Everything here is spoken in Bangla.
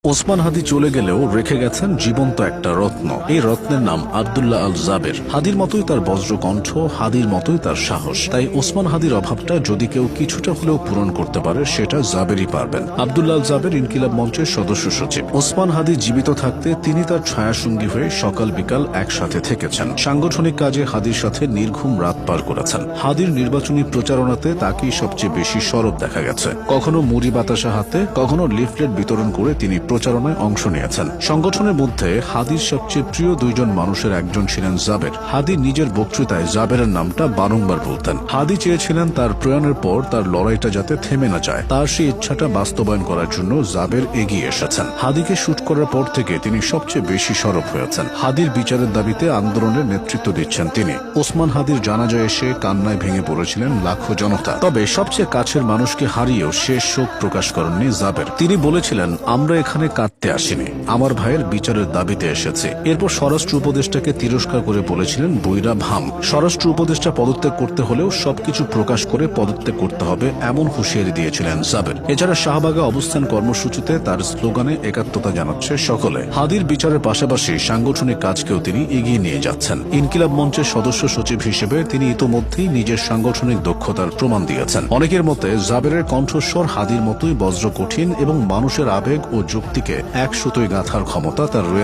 ওসমান হাদী চলে গেলেও রেখে গেছেন জীবন্ত একটা রত্ন। এই রত্নের নাম আব্দুল্লাহ আল জাবের। হাদীর মতোই তার বজ্রকণ্ঠ, হাদীর মতোই তার সাহস। তাই ওসমান হাদীর অভাবটা যদি কেউ কিছুটা হলেও পূরণ করতে পারে সেটা জাবেরই পারবেন। আব্দুল্লাহ আল জাবের ইনকিলাব মঞ্চের সদস্য সচিব। ওসমান হাদী জীবিত থাকতে তিনি তার ছায়াসঙ্গী হয়ে সকাল বিকাল একসাথে থেকেছেন। সাংগঠনিক কাজে হাদীর সাথে নির্ঘুম রাত পার করেছেন। হাদীর নির্বাচনী প্রচারণাতে তাকেই সবচেয়ে বেশি সরব দেখা গেছে। কখনো মুড়ি বাতাসা হাতে, কখনো লিফলেট বিতরণ করে তিনি প্রচারণায় অংশ নিয়েছেন। সংগঠনের মধ্যে হাদীর সবচেয়ে প্রিয় দুইজন মানুষের একজন ছিলেন জাবের। হাদী নিজের বক্তৃতায় জাবেরের নামটা বারংবার বলতেন। হাদী চেয়েছিলেন তার প্রয়াণের পর তার লড়াইটা যাতে থেমে না যায়। তার সেই ইচ্ছাটা বাস্তবায়ন করার জন্য জাবের এগিয়ে এসেছেন। হাদীকে শুট করার পর থেকে তিনি সবচেয়ে বেশি সরব হয়েছেন। হাদীর বিচারের দাবিতে আন্দোলনের নেতৃত্ব দিচ্ছেন তিনি। ওসমান হাদীর জানাজায় এসে কান্নায় ভেঙে পড়েছিলেন লাখো জনতা। তবে সবচেয়ে কাছের মানুষকে হারিয়েও শেষ শোক প্রকাশ করেননি জাবের। তিনি বলেছিলেন, আমরা এখানে কাঁদতে আসিনি, আমার ভাইয়ের বিচারের দাবিতে এসেছে। এরপর স্বরাষ্ট্র উপদেষ্টাকে তিরস্কার করে বলেছিলেন, বইরা ভাম। স্বরাষ্ট্র উপদেষ্টা পদত্যাগ করতে হলেও সবকিছু প্রকাশ করে পদত্যাগ করতে হবে, এমন হুঁশিয়ারি দিয়েছিলেন জাবের। এছাড়া শাহবাগে অবস্থান কর্মসূচিতে তার স্লোগানে একাত্মতা জানাচ্ছে সকলে। হাদীর বিচারের পাশাপাশি সাংগঠনিক কাজকেও তিনি এগিয়ে নিয়ে যাচ্ছেন। ইনকিলাব মঞ্চের সদস্য সচিব হিসেবে তিনি ইতোমধ্যেই নিজের সাংগঠনিক দক্ষতার প্রমাণ দিয়েছেন। অনেকের মতে জাবেরের কণ্ঠস্বর হাদীর মতোই বজ্র কঠিন এবং মানুষের আবেগ ও যুক্তিকে এক সুতোয় গাঁথার ক্ষমতা তার রয়েছে।